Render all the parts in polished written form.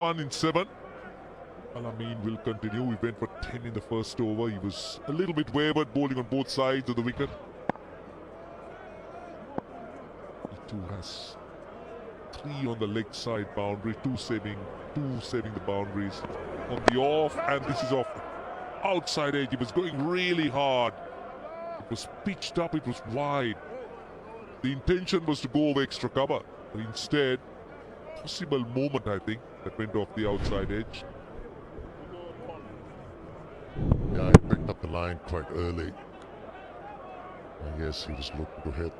1 in 7. Al-Amin will continue. He went for 10 in the first over. He was a little bit wayward, bowling on both sides of the wicket. He too has 3 on the leg side boundary, 2 saving the boundaries on the off, and this is off outside edge. He was going really hard. It was pitched up, it was wide. The intention was to go over extra cover, but instead, possible moment, I think, that went off the outside edge. Yeah, he picked up the line quite early. I guess he was looking to hit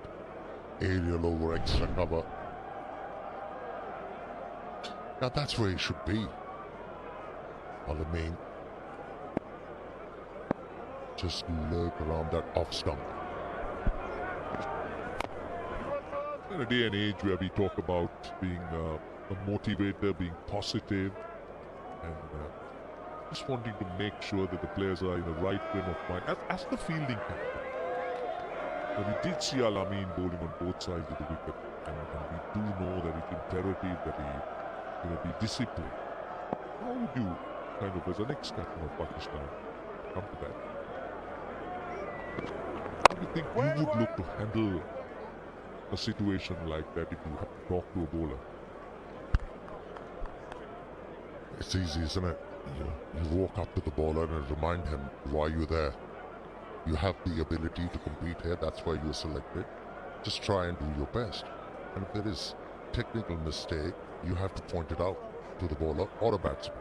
aerial over extra cover. Yeah, that's where he should be. Al-Amin just lurk around that off stump. In a day and age where we talk about being a motivator, being positive, and just wanting to make sure that the players are in the right frame of mind. As the fielding captain, but we did see Al-Amin bowling on both sides of the wicket, and we do know that it's imperative that he be disciplined. How would you, kind of as an ex-captain of Pakistan, come to that? How do you think you would look to handle a situation like that if you have to talk to a bowler? It's easy, isn't it? You walk up to the bowler and remind him why you're there. You have the ability to compete here, that's why you're selected. Just try and do your best. And if there is technical mistake, you have to point it out to the bowler or a batsman.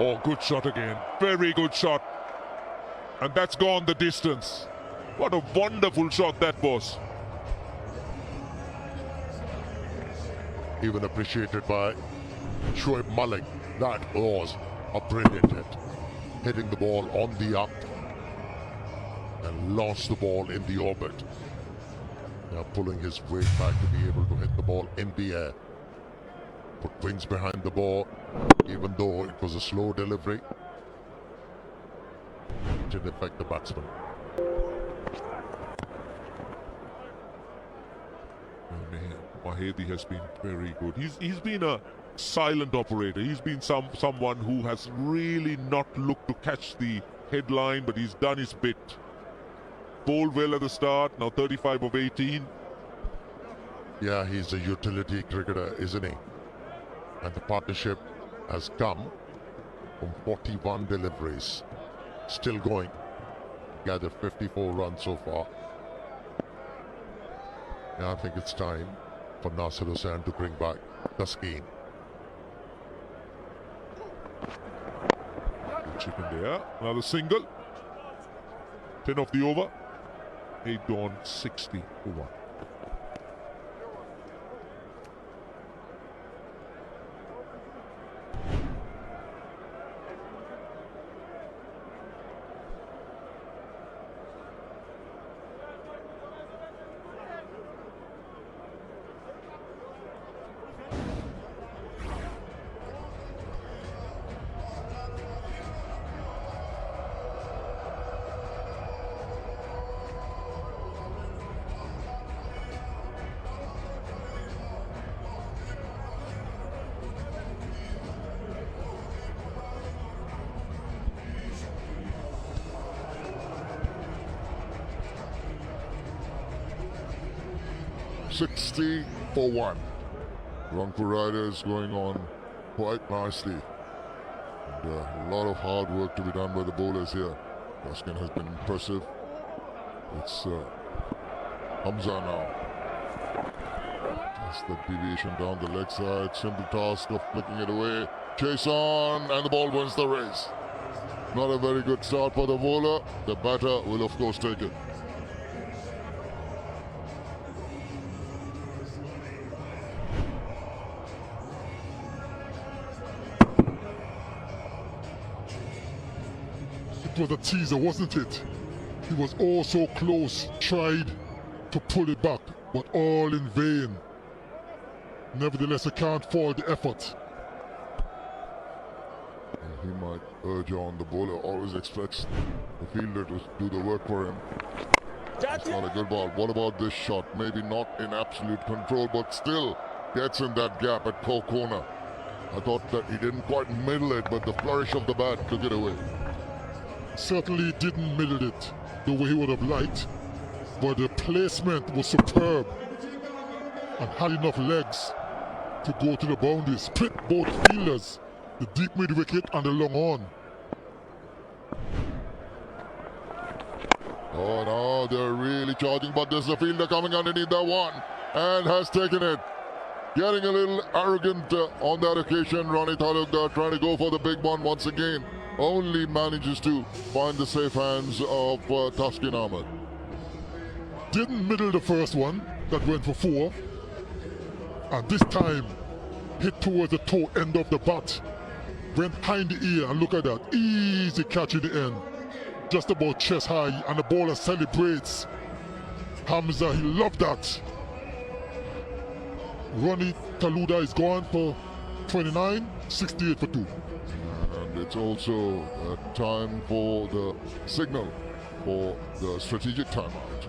Oh, good shot again. Very good shot. And that's gone the distance. What a wonderful shot that was. Even appreciated by Shoaib Malik. That was a brilliant hit. Hitting the ball on the up and launched the ball in the orbit. Now pulling his weight back to be able to hit the ball in the air. Put wings behind the ball, even though it was a slow delivery. It didn't affect the batsman. Mahedi has been very good. He's been a silent operator. He's been someone who has really not looked to catch the headline, but he's done his bit. Bowled well at the start, now 35 of 18. Yeah, he's a utility cricketer, isn't he? And the partnership has come from 41 deliveries. Still going. Gathered 54 runs so far. Yeah, I think it's time for Nasir Hussain to bring back the scheme. Good chip in there. Another single. 10 of the over. 8 gone, 60 for 1. $60 for 1. Run for Riders going on quite nicely. And a lot of hard work to be done by the bowlers here. Ruskin has been impressive. It's Hamza now. Just the deviation down the leg side. Simple task of flicking it away. Chase on, and the ball wins the race. Not a very good start for the bowler. The batter will of course take it. It was a teaser, wasn't it? He was all so close, tried to pull it back, but all in vain. Nevertheless, I can't fault the effort. He might urge on. The bowler always expects the fielder to do the work for him. It's not a good ball. What about this shot? Maybe not in absolute control, but still gets in that gap at corner. I thought that he didn't quite middle it, but the flourish of the bat took it away. Certainly didn't middle it the way he would have liked, but the placement was superb and had enough legs to go to the boundary, split both fielders, the deep mid wicket and the long on. Oh no, they're really charging, but there's a fielder coming underneath that one and has taken it. Getting a little arrogant on that occasion. Ronnie Talukdar trying to go for the big one once again. Only manages to find the safe hands of Taskin Ahmed. Didn't middle the first one that went for 4, and this time hit towards the toe end of the bat. Went high in the ear, and look at that, easy catch in the end. Just about chest high, and the bowler celebrates. Hamza, he loved that. Ronnie Talukdar is gone for 29, 68 for 2. And it's also time for the signal for the strategic timeout.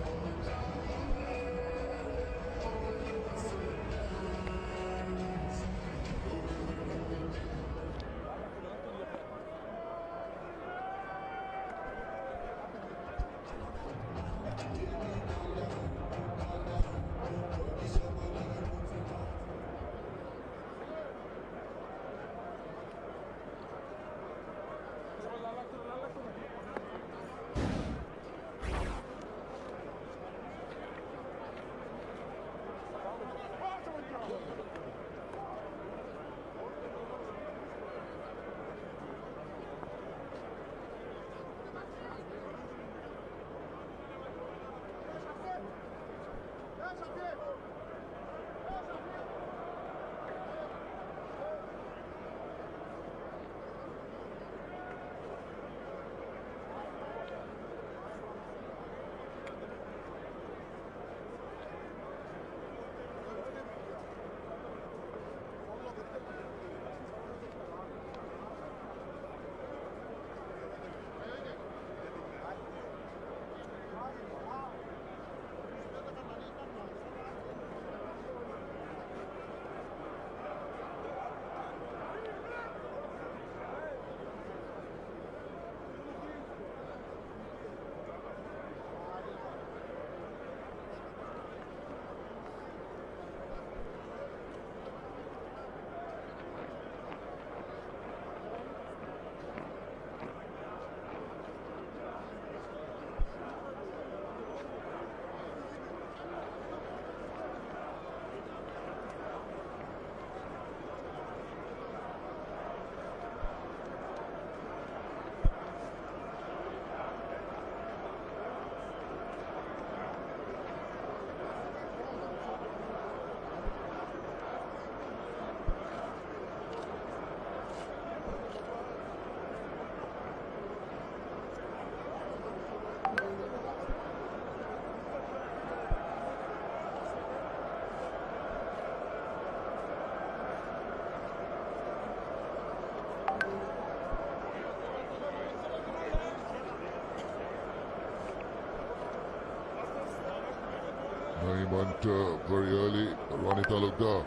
He went very early. Ronnie Talukdar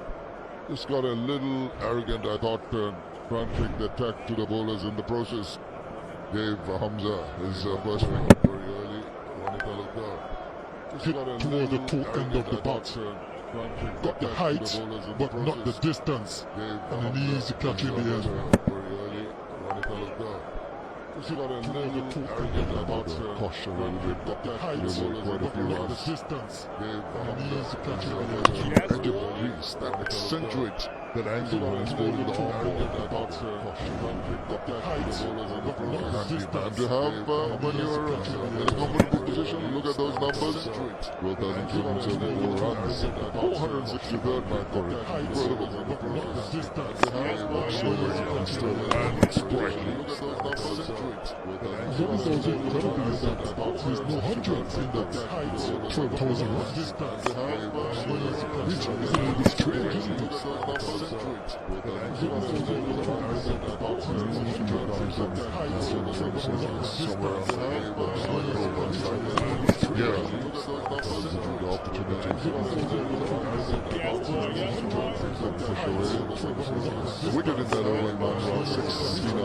just got a little arrogant, I thought, trying to take the attack to the bowlers in the process. Gave Hamza his first wicket very early. Ronnie Talukdar just Hit got a towards the little toe end of the arrogant, I bat. thought, Got the height, but not the distance. And an easy catch in the end. Very early. Ronnie Talukdar just got a little arrogant, I thought, Kosh a little bit. Got the height, but not the distance. And an easy catch in the end. Edge of the crease that accentuates that angle when he's bowling the arm. Got the height, but not the distance. To have when you're in a comfortable position, look at those numbers. 12,274 runs, 463rd man for it. Incredible. And sprightly. What is also incredible is that there's no hundreds in that height, 12,000 runs. Which is a little bit strange, isn't it? Wicked in that early one, 66.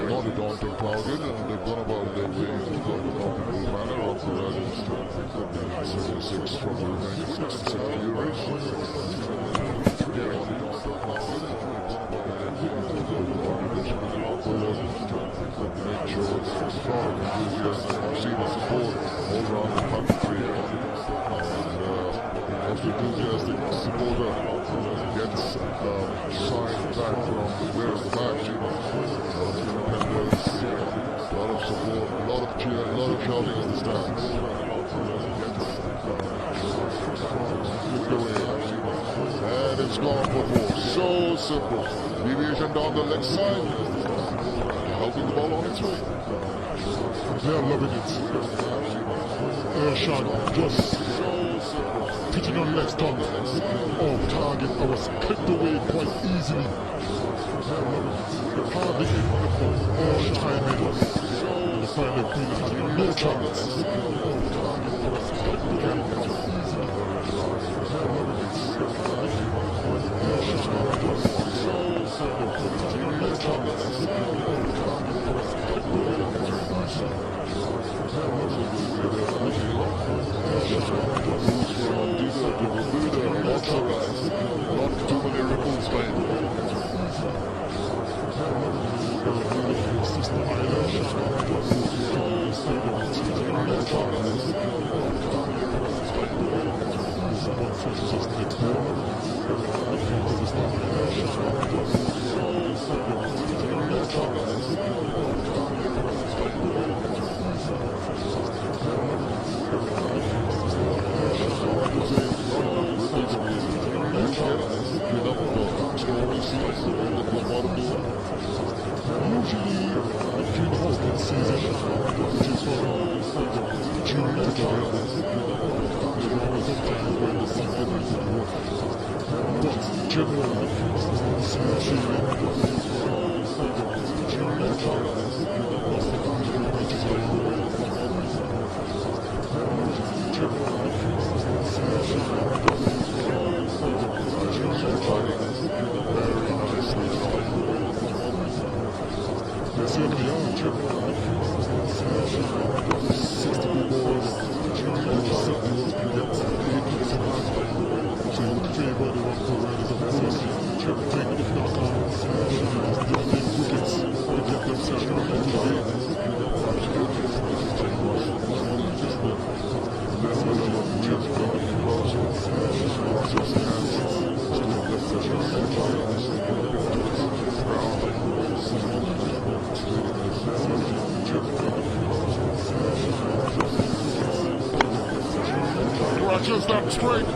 Not a daunting target, and they've gone about their way in a comfortable manner. Up to 76 from the remaining 66 Euros. Make sure it's a strong enthusiasm. See the support all around the country. And the most enthusiastic supporter gets signed back from where the match. A lot of support, a lot of cheer, a lot of shouting in the stands. And it's gone for four. So simple. Deviation down the left side. Helping the ball on its way. They're loving it. Shot just pitching on left tongue. Off target. I was clipped away quite easily. Hardly in the ball. All time in. The final queen had no chance. Off target. I was clipped away quite easily. Not too many ripples made. Usually, during the hosting season, which is from June to July, there are always some times when the season is rough. But generally, smooth sailing, June to July, most of the usual matches are always generally, smooth sailing, very nicely. They certainly are, Jim. 60 balls, 70 balls can get 8 hits in hand. So you would favour the one for riders of course. Jim, take if not arms, just take wickets to get themselves into the game. Crutches them straight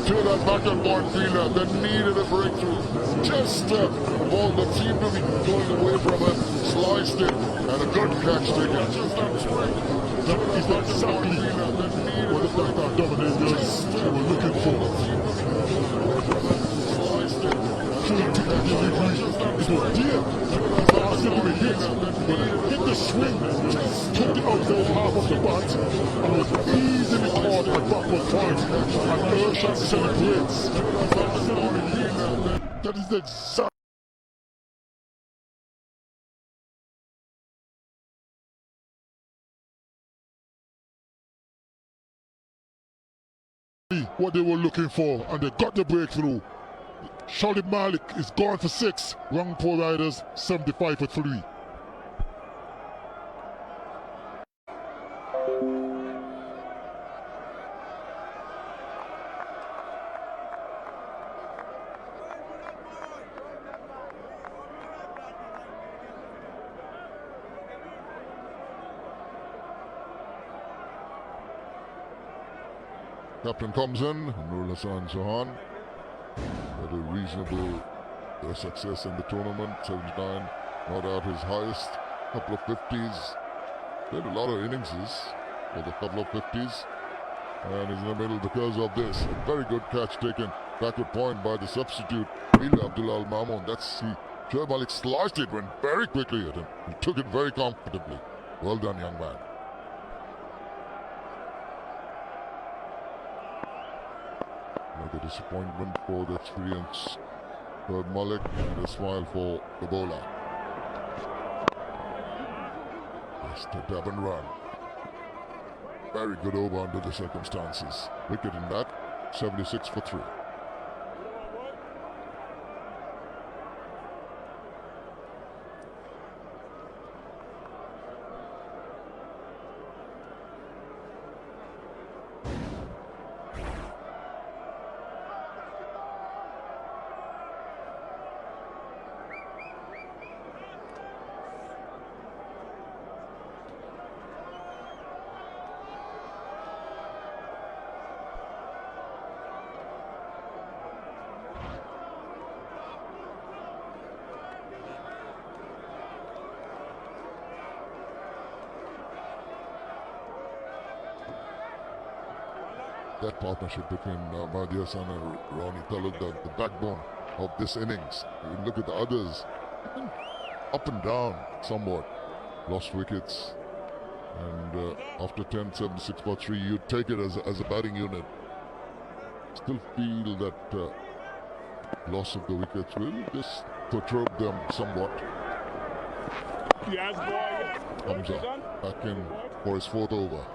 to that back-and-board fielder that needed a breakthrough. Just the ball that seemed to be going away from him, sliced it, and a good catch taken. Crutches them straight. That is exactly what the Black Dominators were looking for. Full tick delivery. It was dear. As if it hit. But it hit the swing. Took the outside half of the bat. And was easily caught at backward point. And Earthshot celebrates. That is exactly what they were looking for, and they got the breakthrough. Shalib Malik is gone for 6. Rangpur Riders 75 for 3. Captain comes in, Nurul Hassan Johan. Had a reasonable success in the tournament. 79, not out his highest. Couple of 50s. Did a lot of innings with a couple of 50s. And he's in the middle because of this. A very good catch taken. Backward point by the substitute, Mir Abdullah Al Mamoun. That's he. Shoaib Malik sliced it, went very quickly at him. He took it very comfortably. Well done, young man. Another disappointment for the experienced Shoaib Malik, and a smile for the bowler. Just a dab and run. Very good over under the circumstances. Wicket in that, 76 for 3. That partnership between Mahdi Hassan and Ronnie Taluk, the backbone of this innings. You look at the others, up and down somewhat. Lost wickets, and after 10, 76 for 3, you take it as a batting unit. Still feel that loss of the wickets will just perturb them somewhat. Yes, boy. Hamza back in for his 4th over.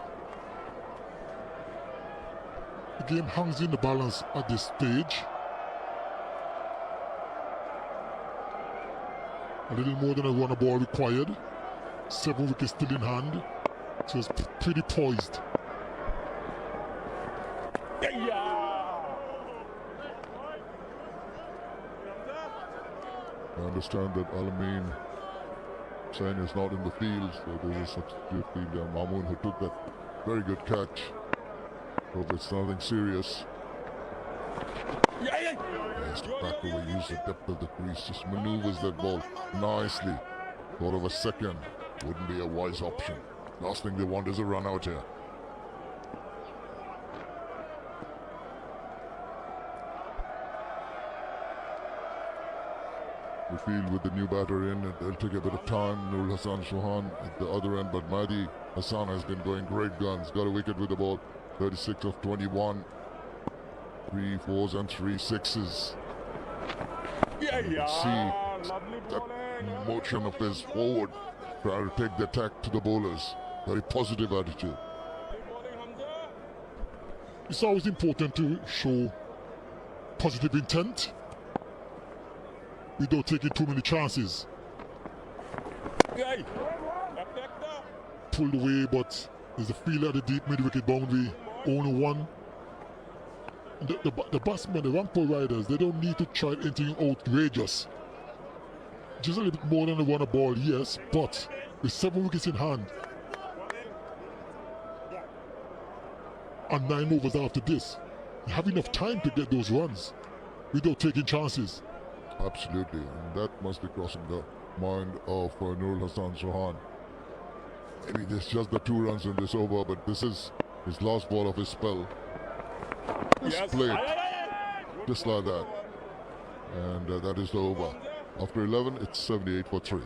The game hangs in the balance at this stage. A little more than a run a ball required. 7 wickets still in hand. So it's pretty poised. I understand that Alameen Hussain is not in the field, so there's a substitute fielder, Mamoon, who took that very good catch. Hope it's nothing serious. Yes, back away, use the depth of the crease, just maneuvers that ball nicely. Thought of a second, wouldn't be a wise option. Last thing they want is a run out here. The field with the new batter in, they'll take a bit of time. Nurul Hassan Chauhan at the other end, but Mahdi Hassan has been going great guns. Got a wicket with the ball. 36 of 21. 3 4s and 3 6s. You can see that motion of his forward, trying to take the attack to the bowlers. Very positive attitude. It's always important to show positive intent without taking too many chances. Pulled away, but there's a field at the deep mid-wicket boundary. Only one. The batsmen, the Rampur Riders, they don't need to try anything outrageous. Just a little bit more than a run a ball, yes, but with 7 wickets in hand and 9 overs after this, you have enough time to get those runs without taking chances. Absolutely, and that must be crossing the mind of Nurul Hassan Chauhan. Maybe there's just the 2 runs in this over, but this is his last ball of his spell. Just played just like that, and that is the over. After 11, it's 78 for 3.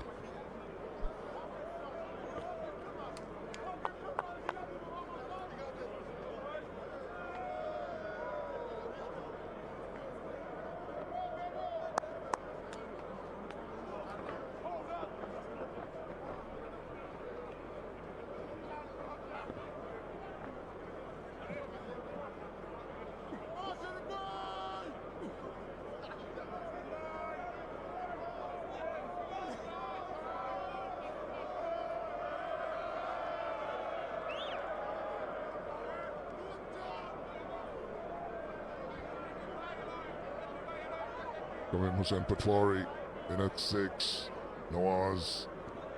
Coming Hussain Patwari in at 6. Nawaz,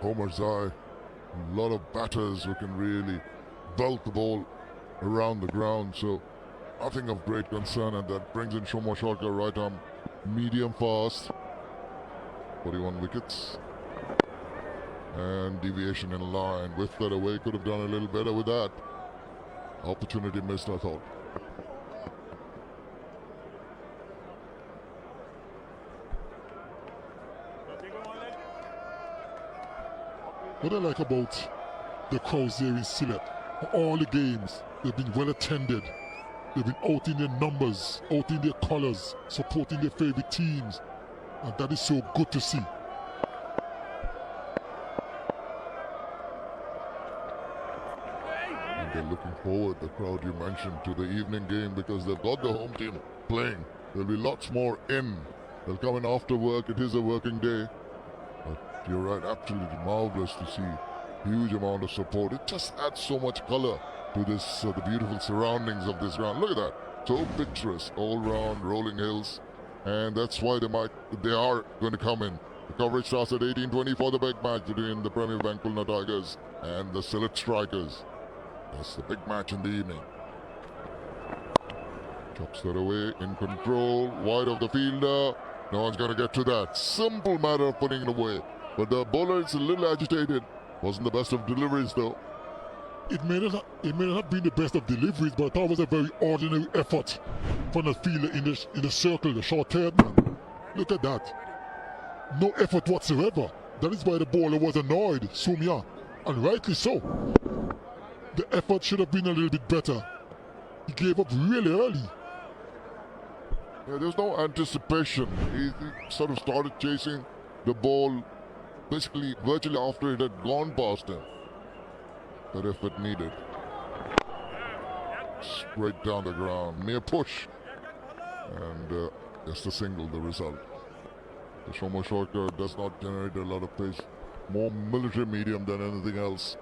Homer Zai, a lot of batters who can really belt the ball around the ground. So nothing of great concern, and that brings in Shomo Shorker, right arm, medium fast. 41 wickets. And deviation in line. Whiff that away, could have done a little better with that. Opportunity missed, I thought. What I like about the crowds there in Sylhet, all the games, they've been well attended. They've been out in their numbers, out in their colors, supporting their favorite teams. And that is so good to see. And they're looking forward, the crowd you mentioned, to the evening game because they've got the home team playing. There'll be lots more in. They'll come in after work. It is a working day. But you're right, absolutely marvelous to see. Huge amount of support. It just adds so much color to this, the beautiful surroundings of this ground. Look at that. So picturesque, all round, rolling hills. And that's why they are going to come in. The coverage starts at 18:20 for the big match between the Premier Bank Khulna Tigers and the Sylhet Strikers. That's the big match in the evening. Chops that away, in control, wide of the fielder. No one's going to get to that. Simple matter of putting it away. But the bowler is a little agitated. Wasn't the best of deliveries though. It may not have been the best of deliveries, but that was a very ordinary effort from the fielder in the circle, the short-haired man. Look at that. No effort whatsoever. That is why the bowler was annoyed, Sumya, and rightly so. The effort should have been a little bit better. He gave up really early. Yeah, there's no anticipation. He sort of started chasing the ball basically virtually after it had gone past him. That effort needed. Straight down the ground. Mere push. And just a single, the result. The Shomo Shorker does not generate a lot of pace. More military medium than anything else.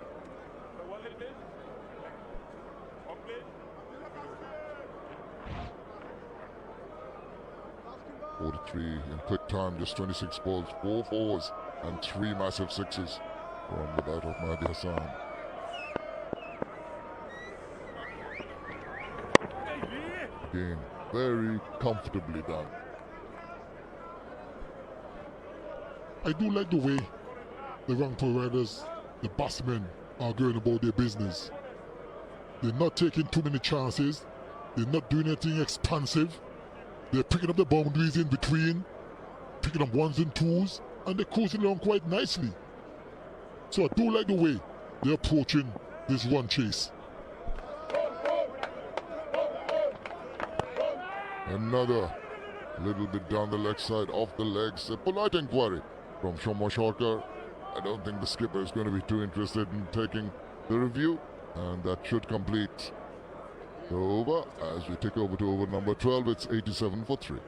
.43 in quick time, just 26 balls, 4 fours and 3 massive sixes from the bat of Mahdi Hassan. Again, very comfortably done. I do like the way the Rangpur Riders, the batsmen, are going about their business. They're not taking too many chances. They're not doing anything expansive. They're picking up the boundaries in between, picking up ones and twos, and they're cruising along quite nicely. So I do like the way they're approaching this run chase. Another little bit down the leg side, off the legs. A polite inquiry from Shomo Shorker. I don't think the skipper is going to be too interested in taking the review, and that should complete the over. As we take over to over number 12, it's 87 for 3.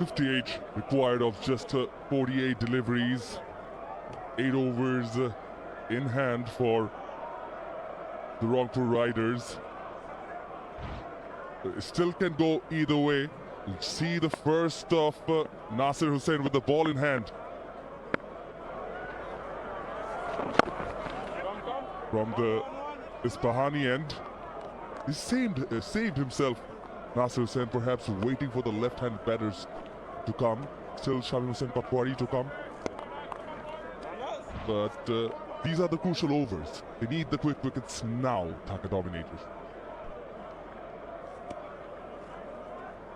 .58 required of just 48 deliveries, 8 overs in hand for the Rangpur Riders. It still can go either way. You see the first of Nasir Hussain with the ball in hand. From the Ispahani end. He saved himself, Nasir Hussain, perhaps waiting for the left-hand batters to come. Still Shamim Hussain Patwari to come. But these are the crucial overs. They need the quick wickets now, Dhaka Dominators.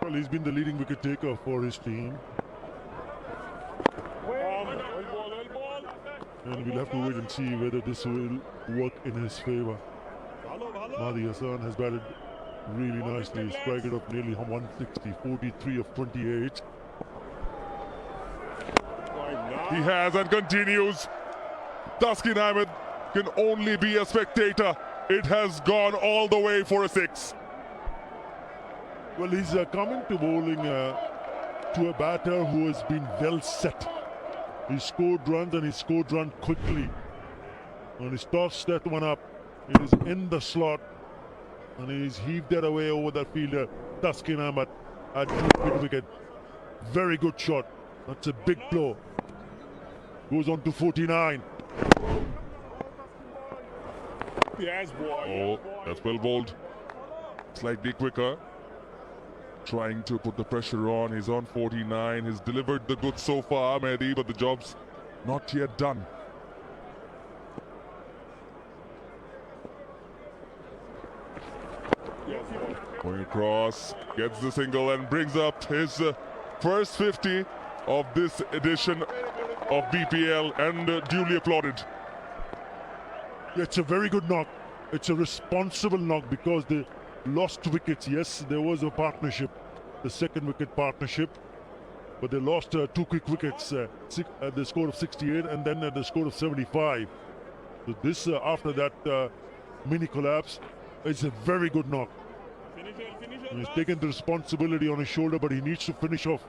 Well, he's been the leading wicket taker for his team. And we'll have to wait and see whether this will work in his favor. Mahdi Hassan has batted really nicely. Strike it off nearly 160, 43 of 28. He has and continues. Taskin Ahmed can only be a spectator. It has gone all the way for a 6. Well, he's coming to bowling to a batter who has been well set. He scored runs and he scored runs quickly. And he's tossed that one up. It is in the slot. And he's heaved that away over that fielder, Taskin Ahmed, at mid wicket. Very good shot. That's a big blow. Goes on to 49. Yes, boy. Oh, that's well bowled. Slightly quicker. Trying to put the pressure on. He's on 49. He's delivered the goods so far, Mehdi, but the job's not yet done. Going across, gets the single and brings up his first 50 of this edition of BPL and duly applauded. It's a very good knock. It's a responsible knock because they lost wickets. Yes, there was a partnership, the second wicket partnership, but they lost 2 quick wickets at the score of 68 and then at the score of 75. So this, after that mini collapse, it's a very good knock. And he's taken the responsibility on his shoulder, but he needs to finish off.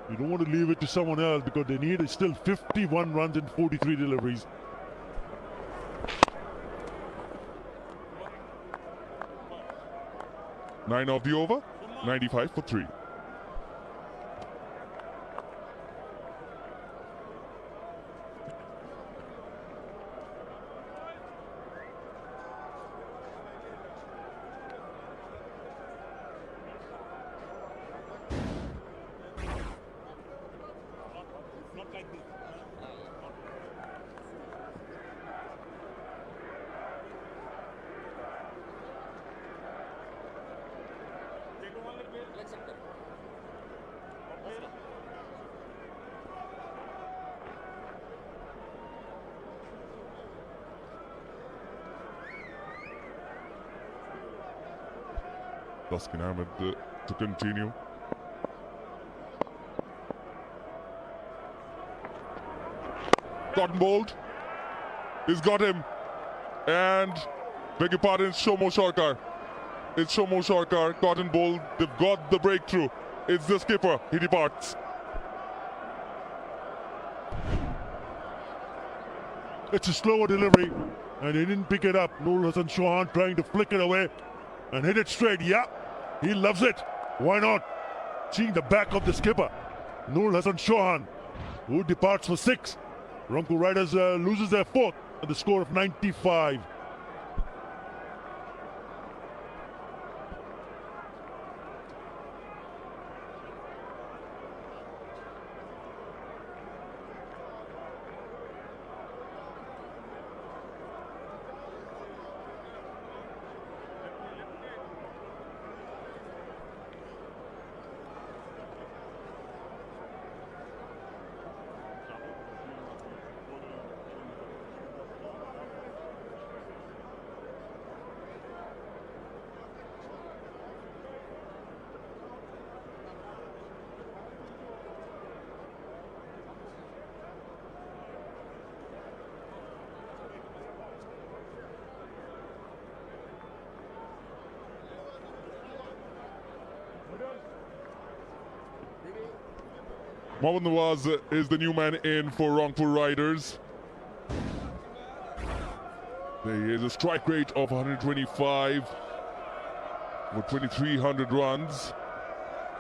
You don't want to leave it to someone else because they need still 51 runs in 43 deliveries. Nine of the over, 95 for 3. Taskin Ahmed to continue. Cotton bowled. He's got him. And, beg your pardon, it's Shomo Sharkar. It's Shomo Sharkar. Cotton bowled. They've got the breakthrough. It's the skipper. He departs. It's a slower delivery, and he didn't pick it up. Noor Hassan Chauhan trying to flick it away and hit it straight. Yeah, he loves it. Why not? Seeing the back of the skipper, Noor Hassan Chauhan, who departs for 6. Ronco Riders loses their 4th at the score of 95. Mohammad Nawaz is the new man in for Rangpur Riders. There is a strike rate of 125 with 2,300 runs.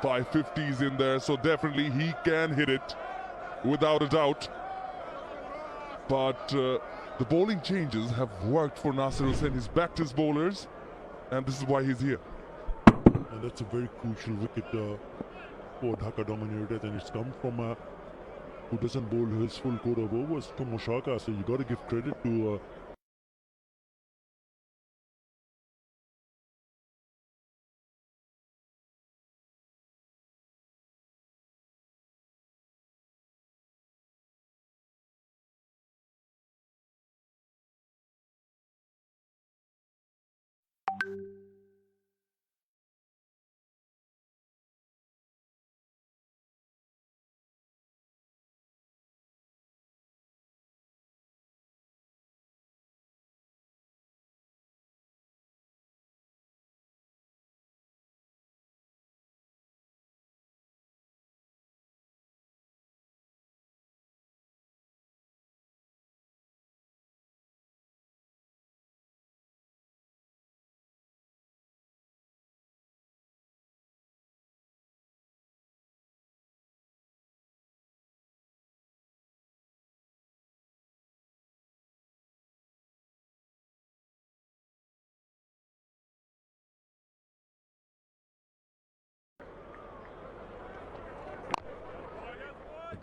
550s in there, so definitely he can hit it without a doubt. But the bowling changes have worked for Nasir Hussain. He's backed his bowlers, and this is why he's here. And that's a very crucial wicket for Dhaka Dominated, and it's come from who doesn't bowl his full quota of overs, from Moshaka. So you got to give credit to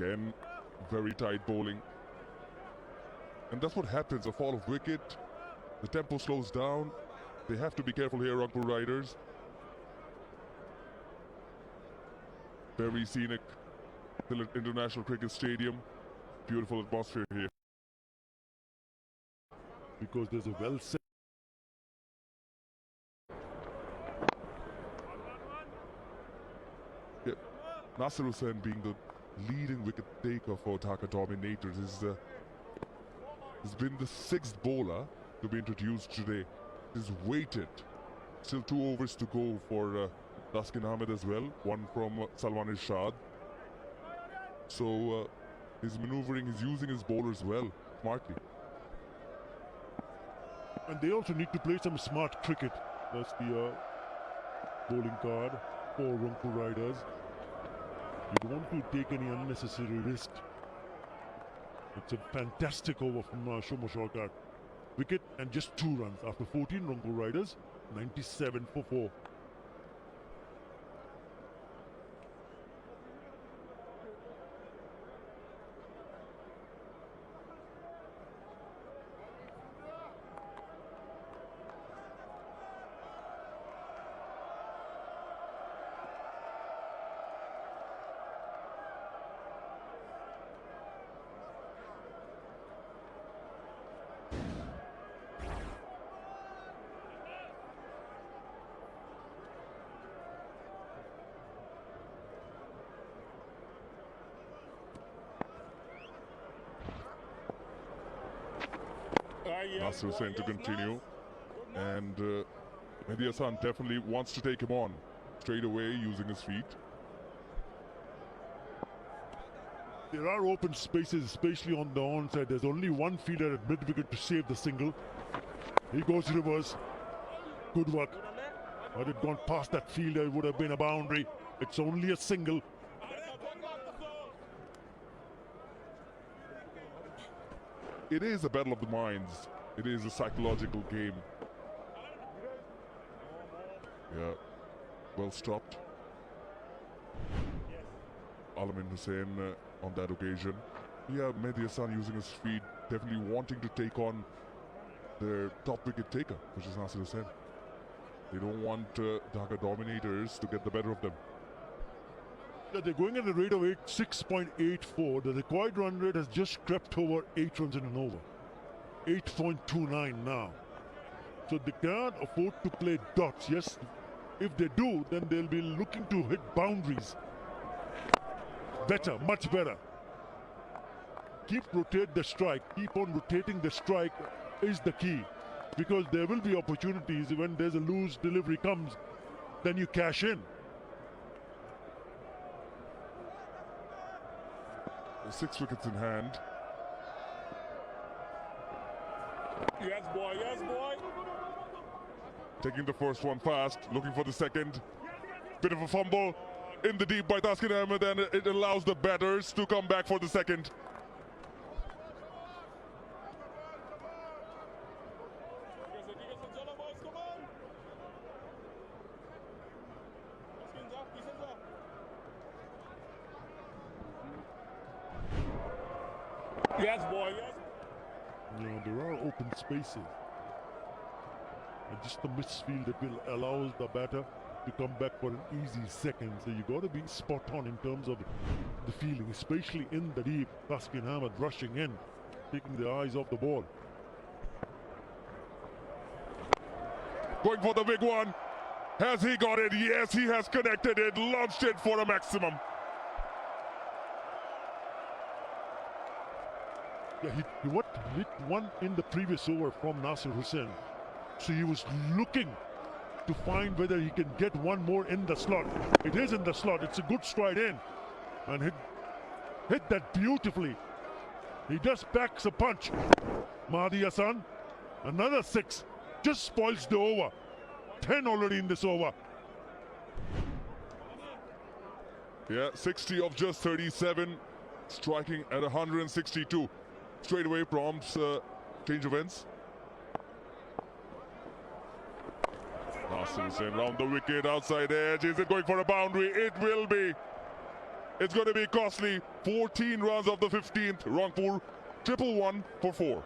Again, very tight bowling. And that's what happens, a fall of wicket. The tempo slows down. They have to be careful here, Rangpur Riders. Very scenic Sylhet International Cricket Stadium. Beautiful atmosphere here. Because there's a well set. Yeah. Nasir Hussain being the leading wicket taker for Dhaka Dominators has been the 6th bowler to be introduced today. He's waited. Still 2 overs to go for Taskin Ahmed as well. One from Salman Irshad. So he's maneuvering, he's using his bowlers well, smartly. And they also need to play some smart cricket. That's the bowling card for Rangpur Riders. You don't want to take any unnecessary risk. It's a fantastic over from Shoma Sharkar. Wicket and just 2 runs after 14. Rangpur Riders 97 for 4. Nasir Hussain to continue, and Mehdi Hasan definitely wants to take him on straight away using his feet. There are open spaces, especially on the onside. There's only one fielder at mid-wicket to save the single. He goes reverse. Good work. Had it gone past that fielder, it would have been a boundary. It's only a single. It is a battle of the minds. It is a psychological game. Yeah, well stopped. Alamin Hussain on that occasion. Yeah, Mehdi Hasan using his feet, definitely wanting to take on their top wicket taker, which is Nasir Hussain. They don't want Dhaka Dominators to get the better of them. Yeah, they're going at a rate of 6.84. The required run rate has just crept over 8 runs in an over. 8.29 now. So they can't afford to play dots. Yes, if they do, then they'll be looking to hit boundaries. Better, much better. Rotate the strike. Keep on rotating the strike is the key. Because there will be opportunities when there's a loose delivery comes, then you cash in. 6 wickets in hand. Yes, boy. Yes, boy. Taking the first one fast, looking for the second. Bit of a fumble in the deep by Taskin Ahmed, and it allows the batters to come back for the second. Yes, boy. Yes. You know, there are open spaces. And just the misfield that will allow the batter to come back for an easy second. So you got to be spot on in terms of the fielding, especially in the deep. Taskin Ahmed rushing in, taking the eyes off the ball. Going for the big one. Has he got it? Yes, he has connected it, launched it for a maximum. Yeah, he hit one in the previous over from Nasir Hussain. So he was looking to find whether he can get one more in the slot. It is in the slot. It's a good stride in. And hit that beautifully. He just packs a punch. Mehdi Hasan, another 6. Just spoils the over. 10 already in this over. Yeah, 60 of just 37. Striking at 162. Straight away prompts change of ends. Nasir Hussain round the wicket, outside edge. Is it going for a boundary? It will be. It's going to be costly. 14 runs of the 15th. Rangpur, 111 for 4.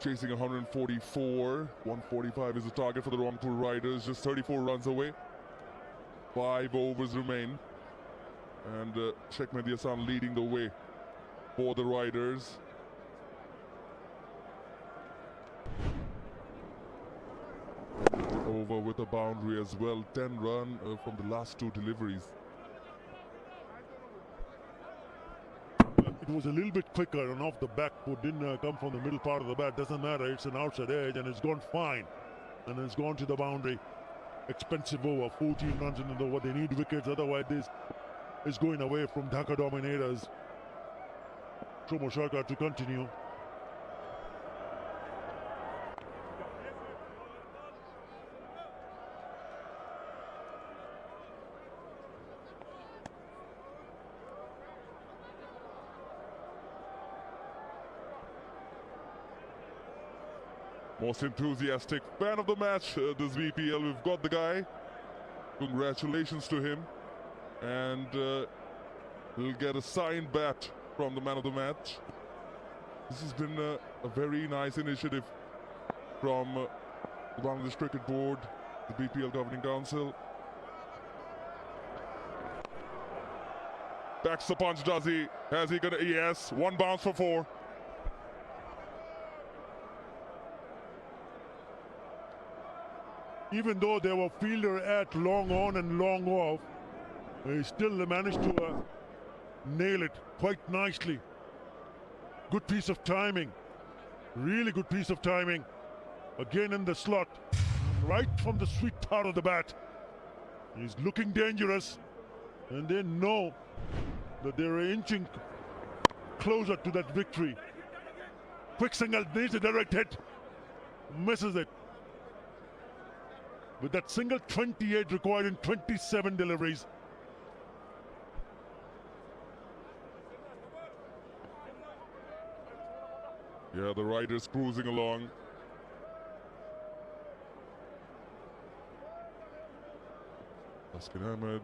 Chasing 144. 145 is the target for the Rangpur Riders. Just 34 runs away. 5 overs remain. And Sheikh Mehdi Hassan leading the way for the Riders. Over with a boundary as well. 10 run from the last 2 deliveries. It was a little bit quicker and off the back foot, didn't come from the middle part of the bat. Doesn't matter, it's an outside edge and it's gone fine. And it's gone to the boundary. Expensive over, 14 runs in the over. They need wickets, otherwise this is going away from Dhaka Dominators. Shomo Sharkar to continue. Most enthusiastic fan of the match this BPL. We've got the guy. Congratulations to him. And he'll get a signed bat from the man of the match. This has been a very nice initiative from the Bangladesh Cricket Board, the BPL Governing Council. Backs the punch, does he? Has he gonna? Yes, 1 bounce for 4. Even though they were fielder at long on and long off, he still managed to nail it quite nicely. Good piece of timing. Really good piece of timing. Again in the slot. Right from the sweet part of the bat. He's looking dangerous. And they know that they're inching closer to that victory. Quick single, needs a direct hit. Misses it. With that single, 28 required in 27 deliveries. Yeah, the Riders cruising along. Taskin Ahmed,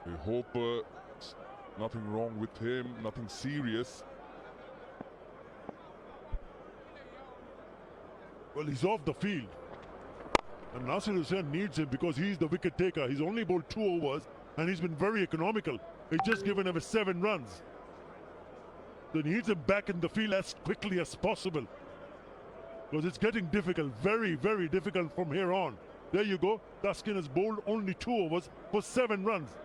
we hope nothing wrong with him, nothing serious. Well, he's off the field. And Nasir Hussain needs him because he's the wicket taker. He's only bowled 2 overs and he's been very economical. He's just given him 7 runs. So he needs him back in the field as quickly as possible. Because it's getting difficult, very, very difficult from here on. There you go. Taskin has bowled only 2 overs for 7 runs.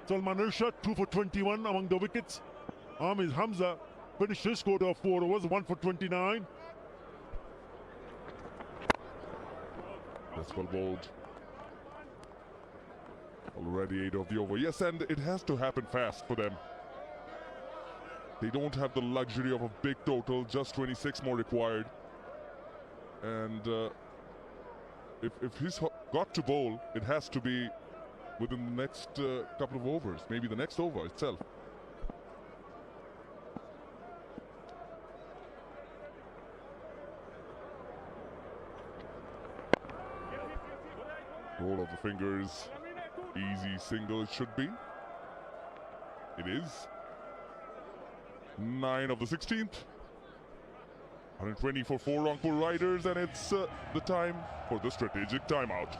Salman Irshad, 2 for 21 among the wickets. Amiz Hamza finished his quota of 4 overs, 1 for 29. That's well bowled. Already 8 of the over. Yes, and it has to happen fast for them. They don't have the luxury of a big total, just 26 more required. And if he's got to bowl, it has to be within the next couple of overs, maybe the next over itself. Roll of the fingers, easy single it should be. It is. 9 of the 16th. 120 for 4 Rangpur Riders, and it's the time for the strategic timeout.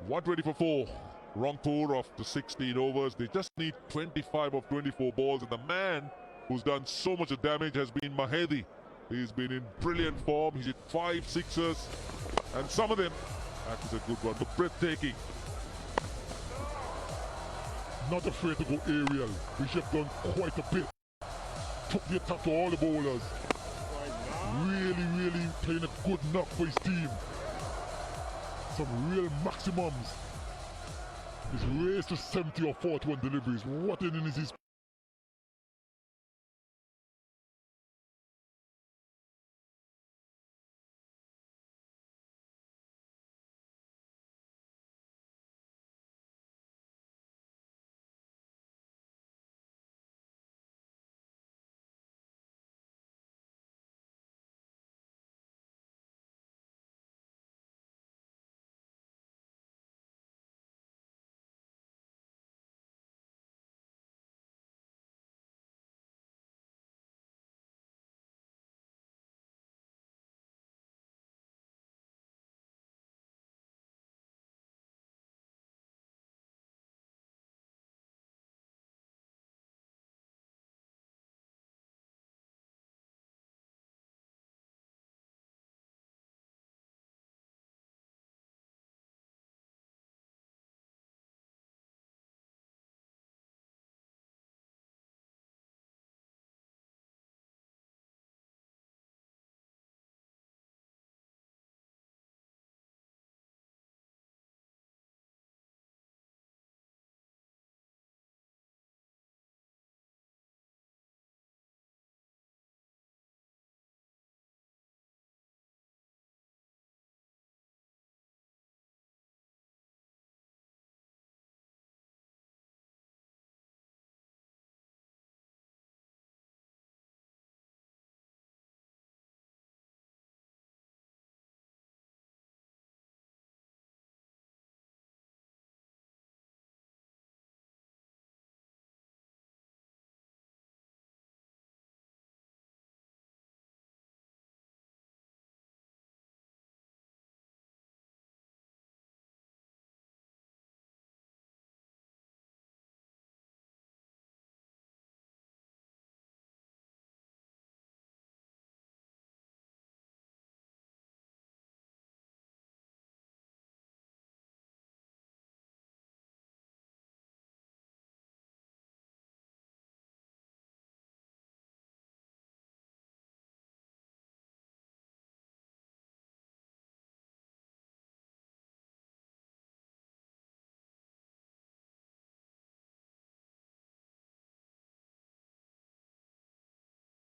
120 for 4. Rangpur of the 16 overs. They just need 25 of 24 balls. And the man who's done so much of damage has been Mahedi. He's been in brilliant form. He's hit 5 sixers. And some of them, that is a good one. But breathtaking. Not afraid to go aerial. Bishop done quite a bit. Took the attack to all the bowlers. Really playing a good knock for his team. Some real maximums. He's raised to 70 or 41 deliveries. What inning is his?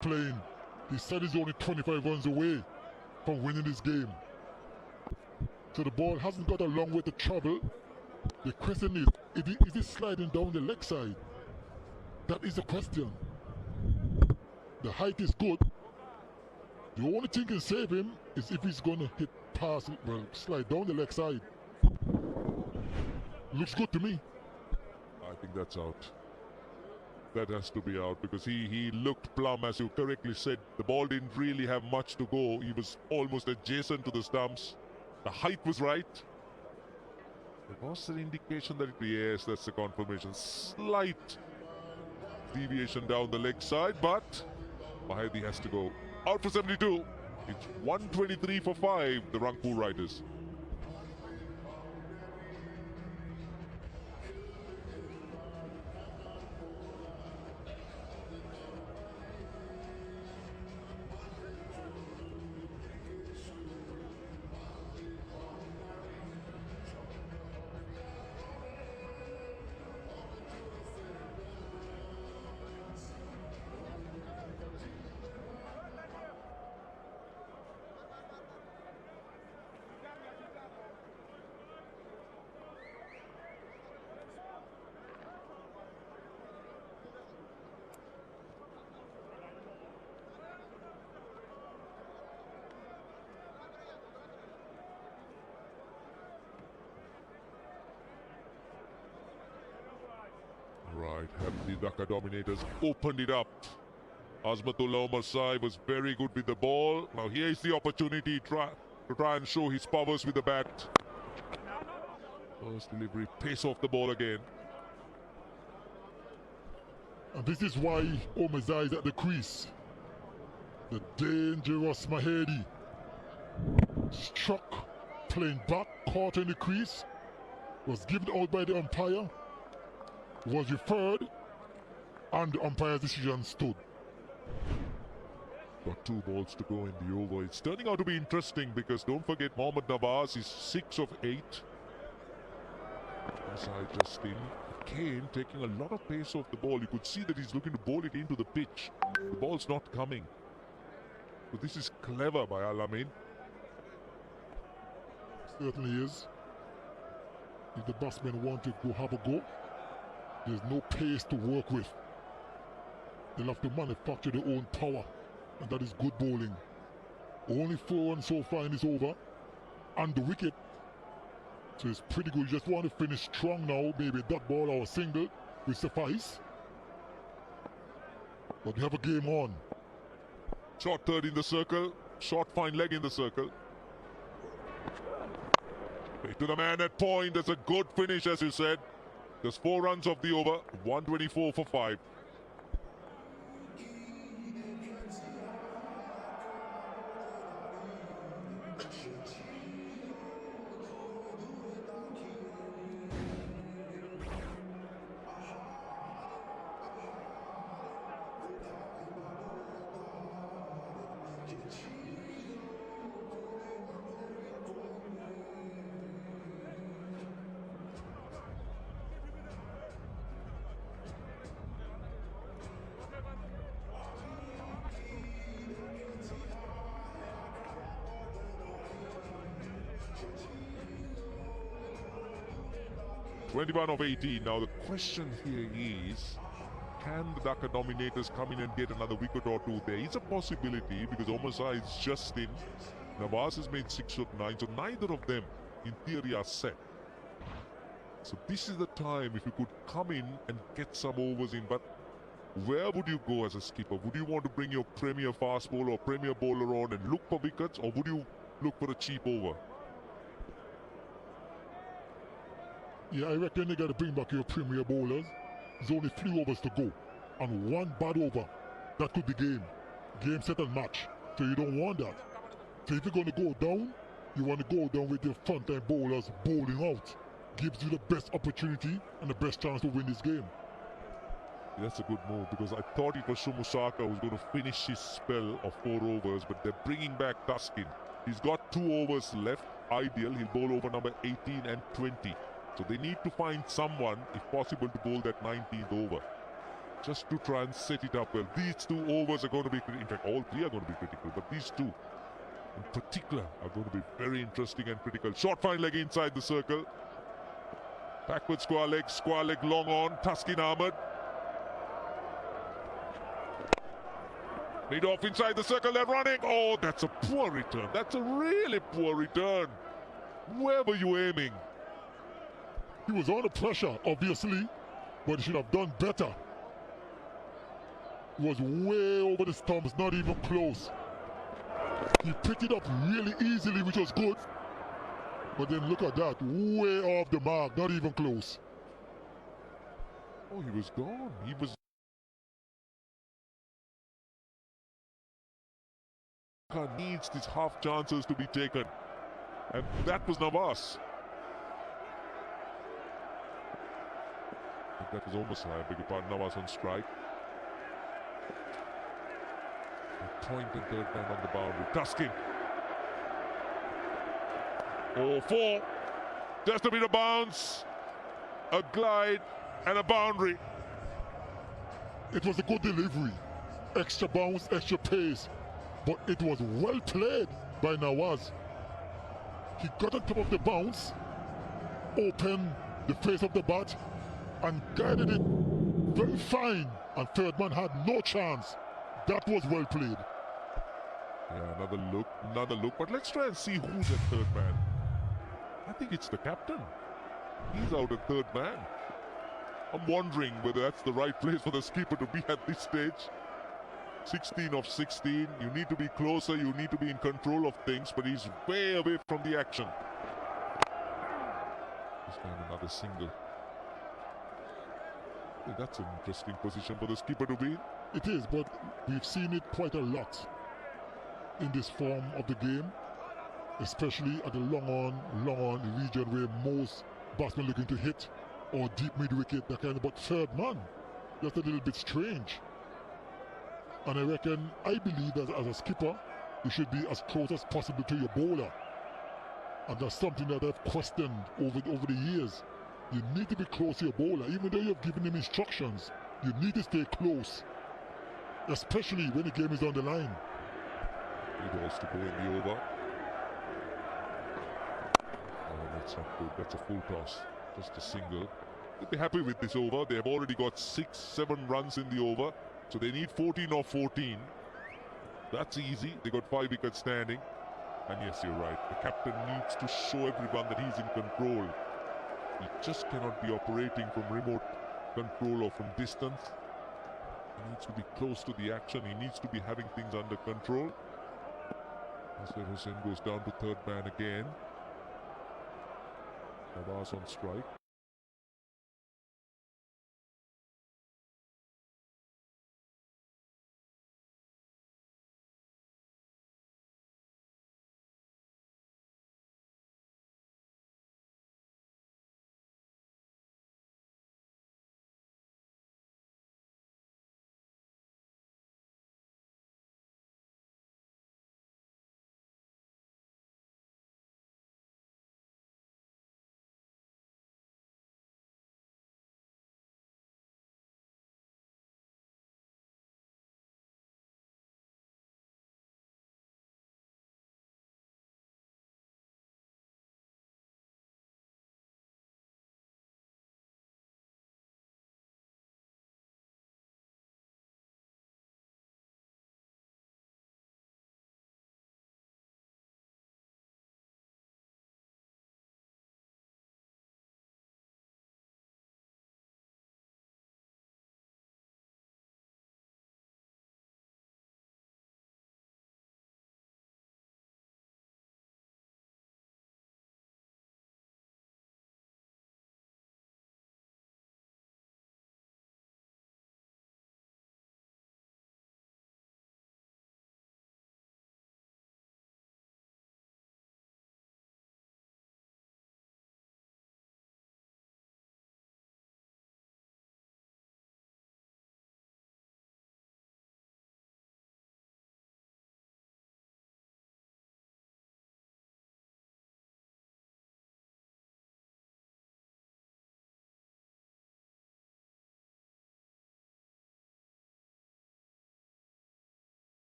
Playing. He said he's only 25 runs away from winning this game. So the ball hasn't got a long way to travel. The question is it sliding down the leg side? That is the question. The height is good. The only thing can save him is if he's going to hit past, well, slide down the leg side. Looks good to me. I think that's out. That has to be out because he looked plumb, as you correctly said. The ball didn't really have much to go. He was almost adjacent to the stumps. The height was right. There was an indication that yes, that's the confirmation. Slight deviation down the leg side, but Mahedi has to go out for 72. It's 123 for 5, the Rangpur Riders. Right, have the Dhaka Dominators opened it up. Azmatullah Omar Sai was very good with the ball. Now here is the opportunity to try and show his powers with the bat. First delivery, pace off the ball again. And this is why Omezai is at the crease. The dangerous Mahedi struck, playing back, caught in the crease, was given out by the umpire, was referred, and the umpire's decision stood. Got 2 balls to go in the over. It's turning out to be interesting because don't forget Mohammad Nawaz is 6 of 8. Inside Justin. Kane taking a lot of pace off the ball. You could see that he's looking to bowl it into the pitch. The ball's not coming. So this is clever by Al-Amin. Certainly is. If the batsmen want to go have a go, there's no pace to work with. They'll have to manufacture their own power, and that is good bowling. Only 4 runs so far in this over, and the wicket. So it's pretty good. You just want to finish strong now. Maybe a dot ball or a single will suffice. But we have a game on. Short third in the circle. Short fine leg in the circle. Straight to the man at point. That's a good finish, as you said. There's 4 runs of the over. 124 for 5. Twenty-one of 18. Now the question here is, can the Dhaka Dominators come in and get another wicket or 2? There is a possibility because Omar is just in. Nawaz has made 6 of 9, so neither of them in theory are set. So this is the time if you could come in and get some overs in. But where would you go as a skipper? Would you want to bring your premier fast bowler or premier bowler on and look for wickets, or would you look for a cheap over? Yeah, I reckon they got to bring back your premier bowlers. There's only 3 overs to go. And 1 bad over. That could be game. Game, set and match. So you don't want that. So if you're going to go down, you want to go down with your front-line bowlers bowling out. Gives you the best opportunity and the best chance to win this game. That's a good move because I thought it was Sumusaka who was going to finish his spell of 4 overs, but they're bringing back Tuskin. He's got 2 overs left. Ideal, he'll bowl over number 18 and 20. So they need to find someone, if possible, to bowl that 19th over. Just to try and set it up well. These 2 overs are going to be, in fact, all 3 are going to be critical, but these 2 in particular are going to be very interesting and critical. Short fine leg inside the circle. Backward square leg long on. Tuskin Ahmed. Mid off inside the circle, they're running. Oh, that's a poor return. That's a really poor return. Where were you aiming? He was under pressure, obviously, but he should have done better. He was way over the stumps, not even close. He picked it up really easily, which was good. But then look at that, way off the mark, not even close. Oh, he was gone. He was... needs these half chances to be taken. And that was Nawaz. That was almost, I beg your pardon, Nawaz on strike. A point and 3rd man on the boundary. Tuskin. Oh, 4. Just a bit of bounce, a glide, and a boundary. It was a good delivery. Extra bounce, extra pace. But it was well played by Nawaz. He got on top of the bounce, opened the face of the bat, and guided it very fine. And 3rd man had no chance. That was well played. Yeah, another look. But let's try and see who's the 3rd man. I think it's the captain. He's out at 3rd man. I'm wondering whether that's the right place for the skipper to be at this stage. 16 of 16. You need to be closer. You need to be in control of things. But he's way away from the action. This time another single. Hey, that's an interesting position for the skipper to be in. It is, but we've seen it quite a lot in this form of the game, especially at the long on region where most batsmen looking to hit or deep mid wicket, that kind of, but third man, that's a little bit strange. And I believe that as a skipper, you should be as close as possible to your bowler. And that's something that I've questioned over the years. You need to be close to your bowler, even though you've given him instructions. You need to stay close, especially when the game is on the line. He balls to go in the over. Oh, that's not good. That's a full toss. Just a single. They'll be happy with this over. They have already got 6-7 runs in the over. So they need 14 or 14. That's easy. They got 5 wickets standing. And yes, you're right. The captain needs to show everyone that he's in control. He just cannot be operating from remote control or from distance. He needs to be close to the action. He needs to be having things under control. Azhar Hussain goes down to third man again. Nawaz on strike.